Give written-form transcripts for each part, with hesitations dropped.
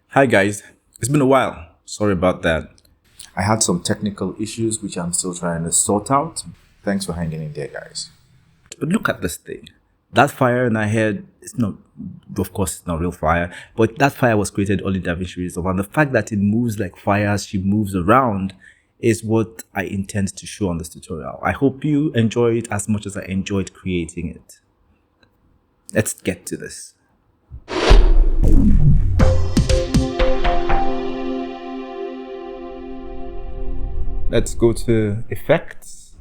Hi guys, it's been a while. Sorry about that. I had some technical issues which I'm still trying to sort out. Thanks for hanging in there, guys. But look at this thing. That fire in our head, it's not, of course, it's not real fire, but that fire was created only in Davinci Resolve. And the fact that it moves like fire as she moves around is what I intend to show on this tutorial. I hope you enjoy it as much as I enjoyed creating it. Let's get to this. Let's go to Effects.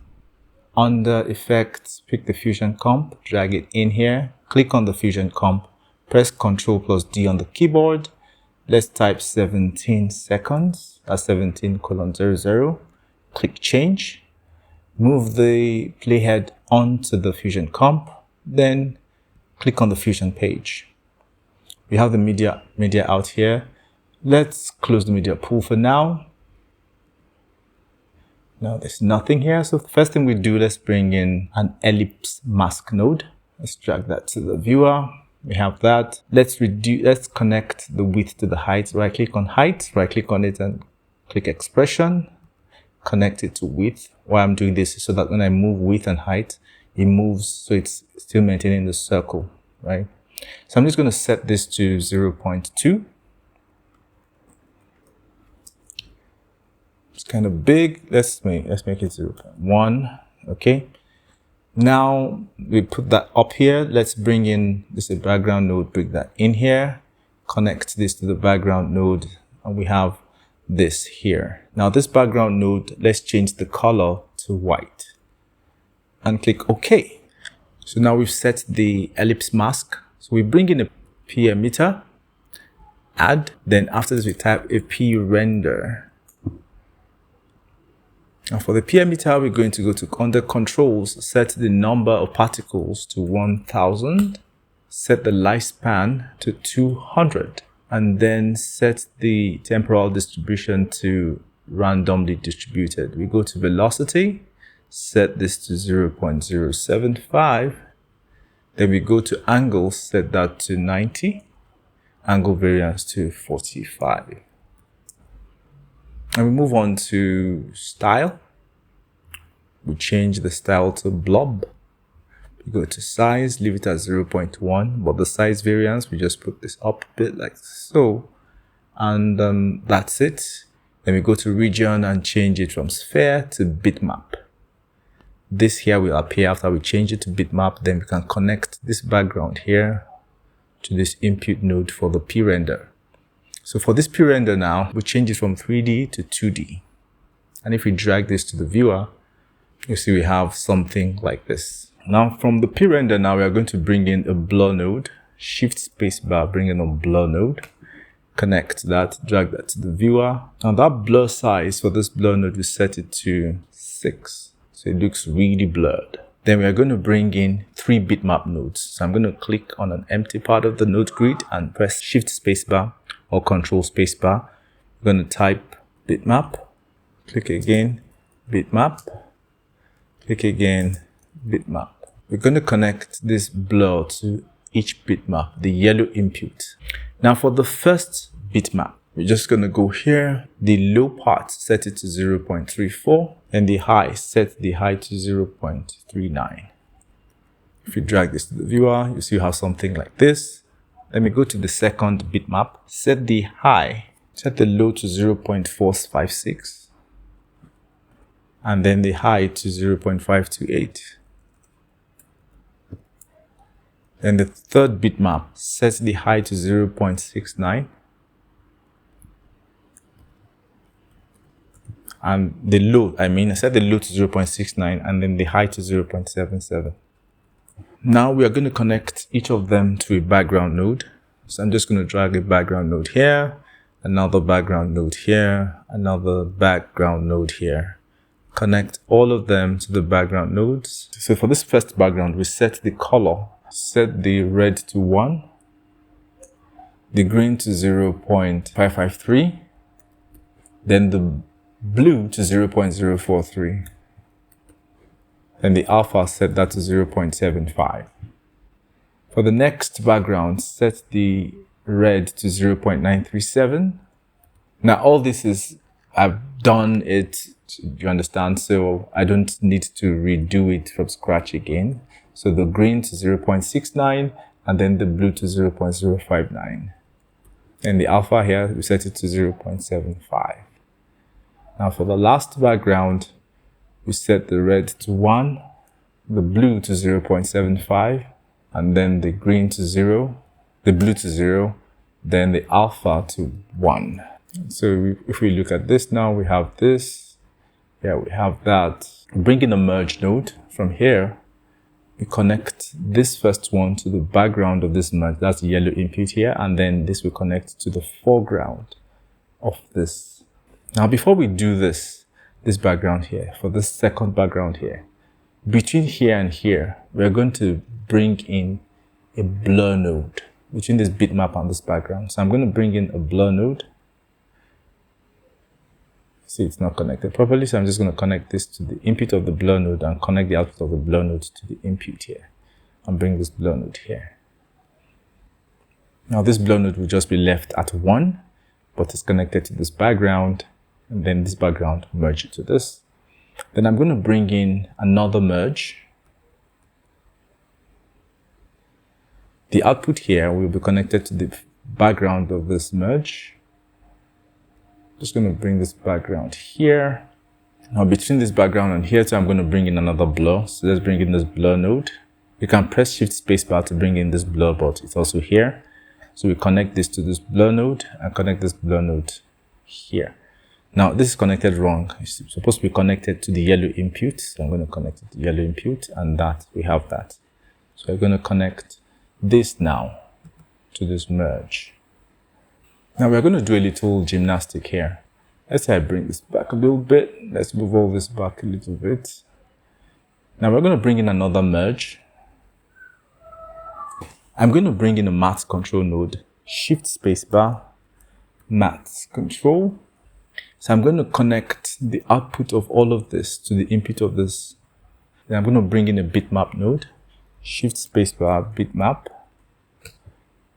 Under Effects, pick the Fusion Comp, drag it in here, click on the Fusion Comp, press Ctrl plus D on the keyboard. Let's type 17 seconds, that's 17:00. Click Change. Move the playhead onto the Fusion Comp, then click on the Fusion page. We have the media out here. Let's close the media pool for now. Now there's nothing here. So the first thing we do, let's bring in an ellipse mask node. Let's drag that to the viewer. We have that. Let's connect the width to the height. Right click on height, right click on it and click expression. Connect it to width. Why I'm doing this is so that when I move width and height, it moves so it's still maintaining the circle, right? So I'm just going to set this to 0.2. It's kind of big. Let's make it 0.1. Okay. Now we put that up here. Let's bring in this background node, bring that in here, connect this to the background node, and we have this here. Now this background node, let's change the color to white and click OK. So now we've set the ellipse mask. So we bring in a P emitter, add, then after this we type a P render. Now for the P emitter, we're going to go to under controls, set the number of particles to 1000, set the lifespan to 200, and then set the temporal distribution to randomly distributed. We go to velocity, set this to 0.075. Then we go to angle, set that to 90, angle variance to 45. And we move on to style. We change the style to blob. We go to size, leave it at 0.1, but the size variance, we just put this up a bit like so. And that's it. Then we go to region and change it from sphere to bitmap. This here will appear after we change it to bitmap. Then we can connect this background here to this input node for the P render. So for this P render now, we change it from 3D to 2D. And if we drag this to the viewer, you see we have something like this. Now from the P render now, we are going to bring in a blur node, shift spacebar, bring in a blur node, connect that, drag that to the viewer. Now that blur size for this blur node, we set it to 6. So it looks really blurred. Then we are going to bring in 3 bitmap nodes. So I'm going to click on an empty part of the node grid and press shift spacebar or control spacebar. We're going to type bitmap, click again, bitmap, click again, bitmap. We're going to connect this blur to each bitmap, the yellow input. Now for the first bitmap, we're just going to go here, the low part, set it to 0.34, and the high, set the high to 0.39. If you drag this to the viewer, you see you have something like this. Let me go to the second bitmap, set the high, set the low to 0.456, and then the high to 0.528. Then the third bitmap, set the high to 0.69, and the low, I set the low to 0.69 and then the high to 0.77. Now we are going to connect each of them to a background node. So I'm just going to drag a background node here, another background node here, another background node here. Connect all of them to the background nodes. So for this first background, we set the color, set the red to 1, the green to 0.553, then the blue to 0.043. Then the alpha, set that to 0.75. For the next background, set the red to 0.937. Now all this is, I've done it, you understand, so I don't need to redo it from scratch again. So the green to 0.69 and then the blue to 0.059. And the alpha here, we set it to 0.75. Now for the last background, we set the red to 1, the blue to 0.75, and then the green to 0, the blue to 0, then the alpha to 1. So if we look at this now, we have this, yeah, we have that. Bring in a merge node. From here, we connect this first one to the background of this merge, that's the yellow input here, and then this will connect to the foreground of this. Now before we do this background here, for this second background here, between here and here, we're going to bring in a blur node between this bitmap and this background. So I'm going to bring in a blur node. See, it's not connected properly, so I'm just going to connect this to the input of the blur node and connect the output of the blur node to the input here, and bring this blur node here. Now this blur node will just be left at 1, but it's connected to this background, and then this background merge it to this. Then I'm going to bring in another merge. The output here will be connected to the background of this merge. Just going to bring this background here. Now between this background and here, so I'm going to bring in another blur. So let's bring in this blur node. You can press Shift Spacebar to bring in this blur, but it's also here. So we connect this to this blur node and connect this blur node here. Now this is connected wrong. It's supposed to be connected to the yellow input. So I'm going to connect it to the yellow input, and that we have that. So I'm going to connect this now to this merge. Now we're going to do a little gymnastic here. Let's say I bring this back a little bit. Let's move all this back a little bit. Now we're going to bring in another merge. I'm going to bring in a math control node. Shift Spacebar, math control. So I'm going to connect the output of all of this to the input of this. Then I'm going to bring in a bitmap node. Shift Spacebar, bitmap.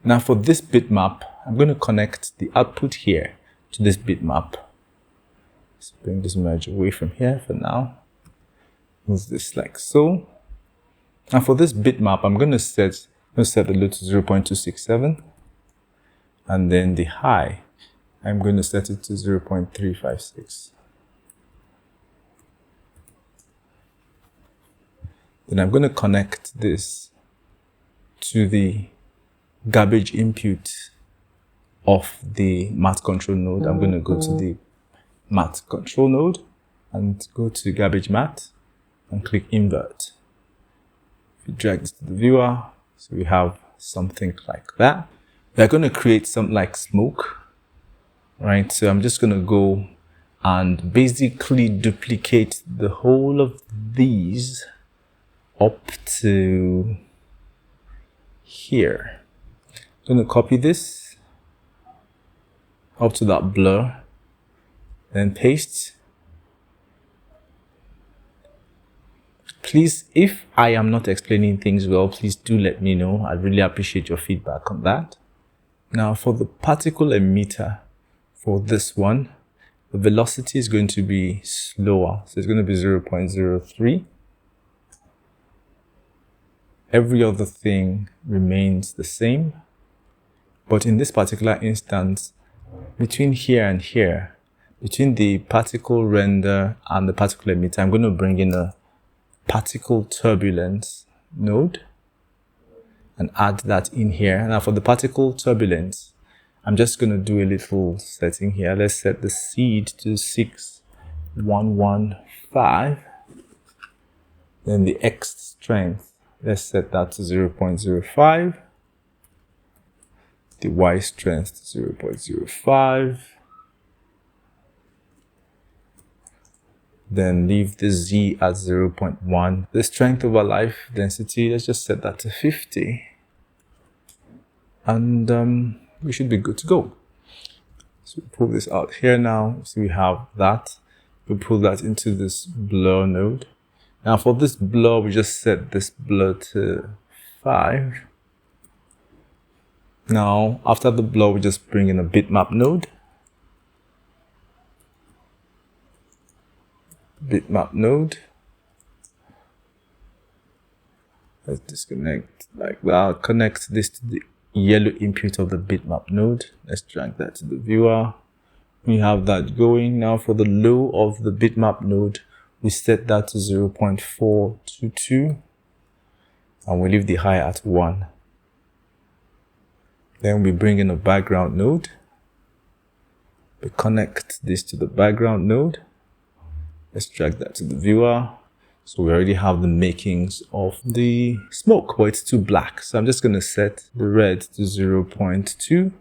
Now for this bitmap, I'm going to connect the output here to this bitmap. Let's bring this merge away from here for now. Move this like so. And for this bitmap, I'm going to set the low to 0.267. And then the high, I'm going to set it to 0.356. Then I'm going to connect this to the garbage input of the math control node. I'm going to go to the math control node and go to garbage math and click invert. If you drag this to the viewer, so we have something like that. We're going to create something like smoke, right? So I'm just going to go and basically duplicate the whole of these up to here. I'm going to copy this up to that blur, then paste. Please, if I am not explaining things well, please do let me know. I'd really appreciate your feedback on that. Now for the particle emitter, for this one, the velocity is going to be slower. So it's going to be 0.03. Every other thing remains the same. But in this particular instance, between here and here, between the particle render and the particle emitter, I'm going to bring in a particle turbulence node and add that in here. Now for the particle turbulence, I'm just going to do a little setting here. Let's set the seed to 6115. Then the X strength, let's set that to 0.05. The Y strength to 0.05. Then leave the Z at 0.1. The strength over life density, let's just set that to 50. And we should be good to go. So we pull this out here now. So we have that. We pull that into this blur node. Now for this blur, we just set this blur to 5. Now, after the blob, we just bring in a bitmap node. Bitmap node. Let's disconnect like that. Connect this to the yellow input of the bitmap node. Let's drag that to the viewer. We have that going. Now for the low of the bitmap node, we set that to 0.422 and we leave the high at 1. Then we bring in a background node. We connect this to the background node. Let's drag that to the viewer. So we already have the makings of the smoke, but it's too black. So I'm just going to set the red to 0.2,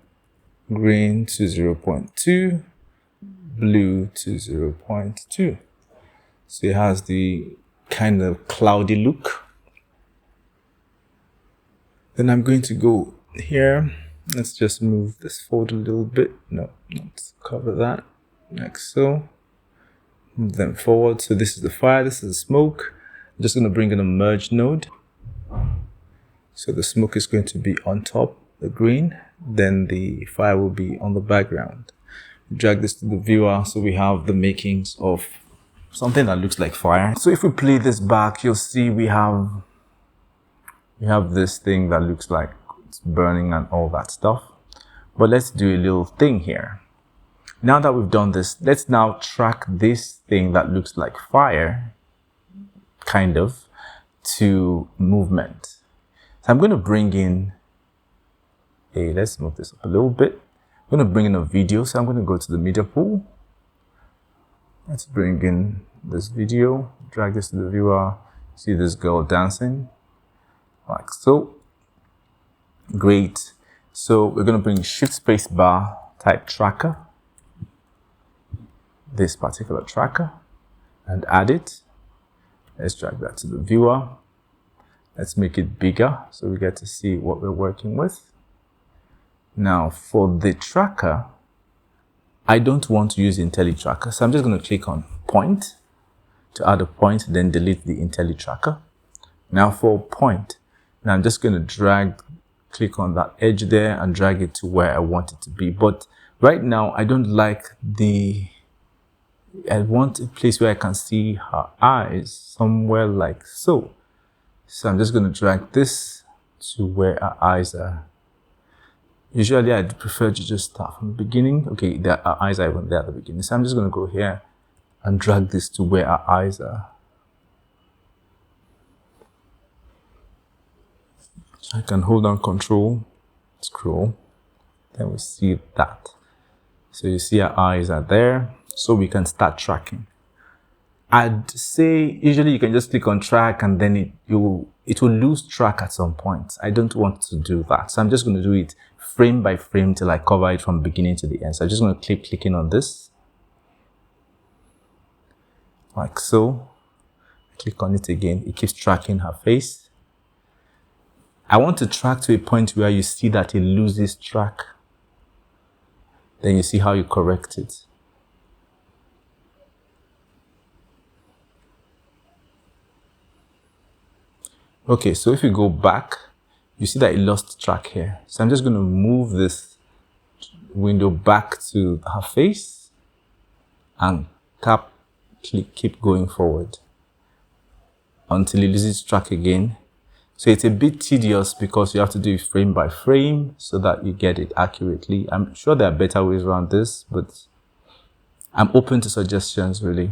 green to 0.2, blue to 0.2. So it has the kind of cloudy look. Then I'm going to go here. Let's just move this forward a little bit. No, let's cover that like so. Move them forward. So this is the fire, this is the smoke. I'm just going to bring in a merge node. So the smoke is going to be on top, the green, then the fire will be on the background. Drag this to the viewer so we have the makings of something that looks like fire. So if we play this back, you'll see we have this thing that looks like it's burning and all that stuff. But let's do a little thing here. Now that we've done this, let's now track this thing that looks like fire, kind of, to movement. So I'm going to bring in let's move this up a little bit. I'm going to bring in a video. So I'm going to go to the media pool. Let's bring in this video, drag this to the viewer. See this girl dancing like so. Great. So we're going to bring shift space bar type tracker, this particular tracker, and add it. Let's drag that to the viewer. Let's make it bigger so we get to see what we're working with. Now for the tracker, I don't want to use IntelliTracker, so I'm just going to click on point to add a point, then delete the IntelliTracker. Now for point, now I'm just going to click on that edge there and drag it to where I want it to be. But right now I don't like I want a place where I can see her eyes, somewhere like so. So I'm just going to drag this to where her eyes are. Usually I'd prefer to just start from the beginning. Okay, her eyes are even there at the beginning. So I'm just going to go here and drag this to where her eyes are. I can hold down Control, scroll, then we see that. So you see our eyes are there, so we can start tracking. I'd say usually you can just click on track and then it will lose track at some point. I don't want to do that. So I'm just going to do it frame by frame till I cover it from beginning to the end. So I'm just going to keep clicking on this. Like so. Click on it again. It keeps tracking her face. I want to track to a point where you see that it loses track. Then you see how you correct it. Okay, so if you go back, you see that it lost track here. So I'm just going to move this window back to her face and keep going forward until it loses track again. So it's a bit tedious because you have to do it frame by frame so that you get it accurately. I'm sure there are better ways around this, but I'm open to suggestions really.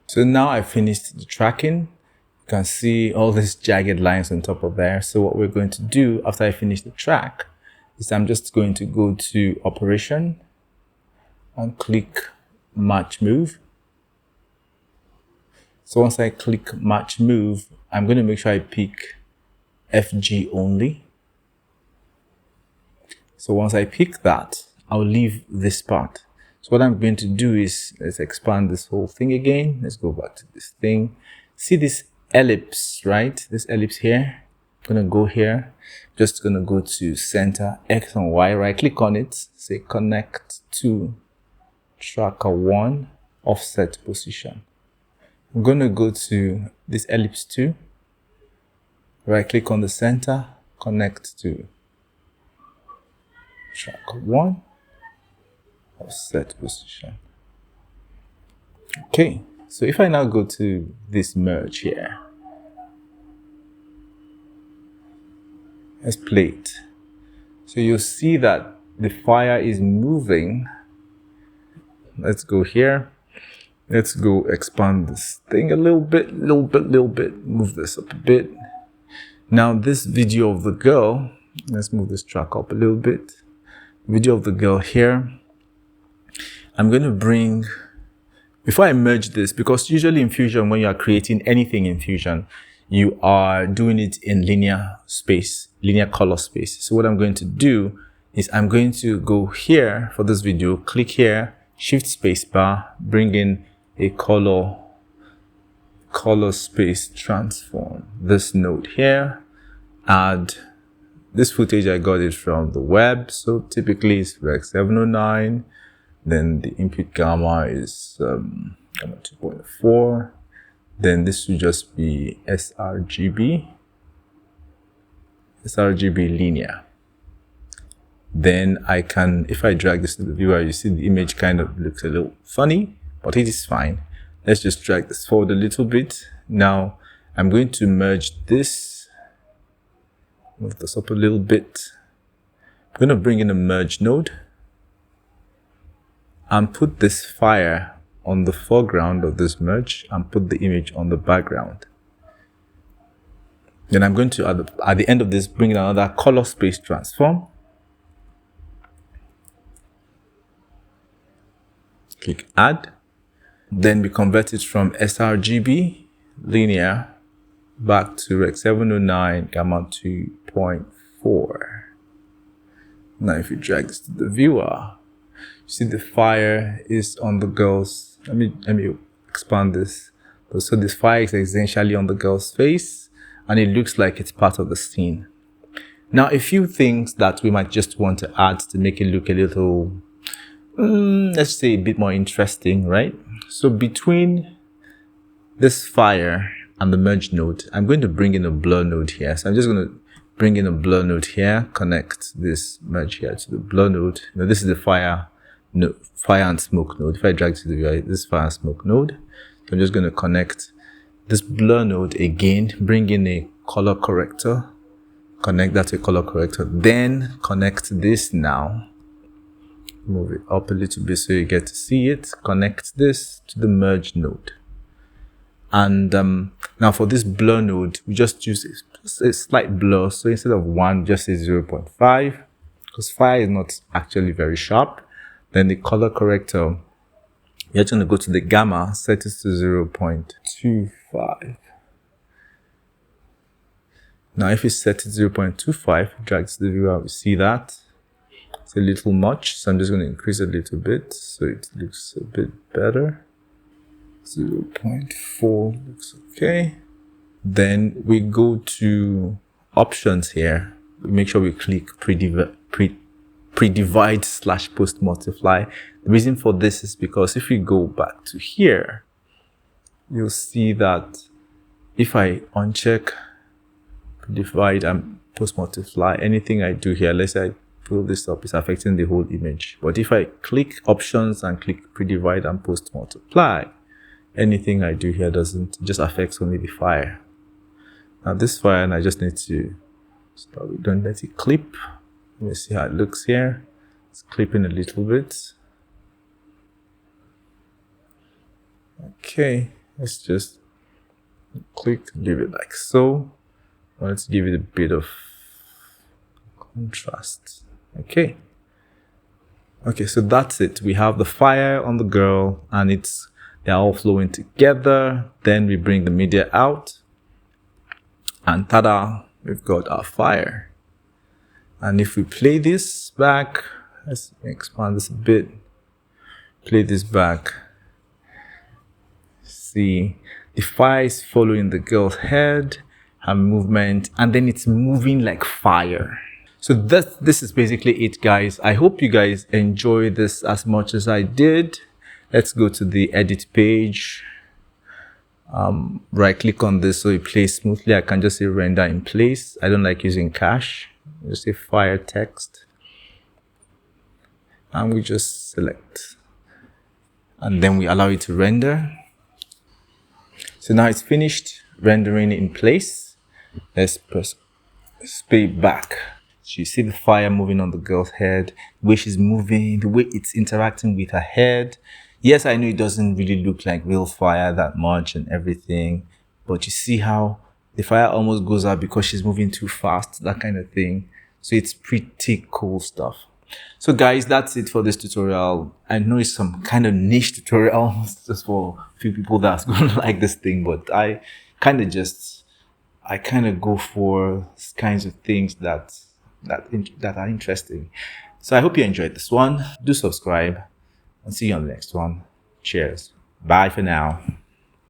So now I finished the tracking. You can see all these jagged lines on top of there. So what we're going to do after I finish the track is I'm just going to go to Operation and click Match Move. So once I click Match Move, I'm going to make sure I pick FG only. So once I pick that, I'll leave this part. So what I'm going to do is, let's expand this whole thing again. Let's go back to this thing. See this ellipse, right? This ellipse here. I'm going to go here. Just going to go to center, X and Y, right click on it. Say connect to tracker 1, offset position. I'm going to go to this ellipse 2. Right click on the center, connect to track 1, offset position. Okay, so if I now go to this merge here, let's play it. So you'll see that the fire is moving. Let's go here. Let's go expand this thing a little bit, move this up a bit. Now this video of the girl, let's move this track up a little bit. Video of the girl here. I'm going to bring, before I merge this, because usually in Fusion, when you are creating anything in Fusion, you are doing it in linear space, linear color space. So what I'm going to do is I'm going to go here for this video, click here, shift space bar, bring in a color space transform, this node here, add this footage. I got it from the web, so typically it's Rec 709, then the input gamma is gamma 2.4, then this should just be sRGB linear. Then I can, if I drag this to the viewer, you see the image kind of looks a little funny, but it is fine. Let's just drag this forward a little bit. Now I'm going to merge this, move this up a little bit. I'm going to bring in a merge node and put this fire on the foreground of this merge and put the image on the background. Then I'm going to, at the end of this, bring in another color space transform. Click add. Then we convert it from sRGB linear back to Rec 709 gamma 2.4. Now if you drag this to the viewer, you see the fire is on the girl's, let me expand this. So this fire is essentially on the girl's face and it looks like it's part of the scene. Now a few things that we might just want to add to make it look a little, let's say a bit more interesting, right? So between this fire and the merge node, I'm going to bring in a blur node here. So I'm just going to bring in a blur node here, connect this merge here to the blur node. Now this is the fire and smoke node. If I drag to the view, this fire and smoke node. So I'm just going to connect this blur node again, bring in a color corrector, connect that to a color corrector, then connect this now. Move it up a little bit so you get to see it. Connect this to the merge node. And now for this blur node, we just use a slight blur. So instead of 1, just say 0.5, because fire is not actually very sharp. Then the color corrector, you're going to go to the gamma, set it to 0.25. Now if you set it 0.25, drag to the viewer, we see that. It's a little much, so I'm just going to increase a little bit so it looks a bit better. 0.4 looks okay. Then we go to options here. We make sure we click pre-divide / post multiply. The reason for this is because if we go back to here, you'll see that if I uncheck pre-divide and post multiply, anything I do here, let's say I pull this up, is affecting the whole image. But if I click options and click pre-divide and post multiply, anything I do here doesn't, just affects only the fire. Now this fire, and I just need to start, we don't let it clip. Let me see how it looks here. It's clipping a little bit. Okay, let's just click, leave it like so. Let's give it a bit of contrast. Okay, so that's it. We have the fire on the girl and they're all flowing together. Then we bring the media out and tada, we've got our fire. And if we play this back, let's expand this a bit, play this back, see the fire is following the girl's head, her movement, and then it's moving like fire. So this is basically it, guys. I hope you guys enjoy this as much as I did. Let's go to the edit page. Right click on this so it plays smoothly. I can just say render in place. I don't like using cache. Just say fire text. and we just select, and then we allow it to render. So now it's finished rendering in place. Let's press play back. So you see the fire moving on the girl's head, the way she's moving, the way it's interacting with her head. Yes, I know it doesn't really look like real fire that much and everything, but you see how the fire almost goes out because she's moving too fast, that kind of thing. So it's pretty cool stuff. So guys, that's it for this tutorial. I know it's some kind of niche tutorial just for a few people that's going to like this thing, but I kind of go for kinds of things that are interesting. So I hope you enjoyed this one. Do subscribe and see you on the next one. Cheers. Bye for now.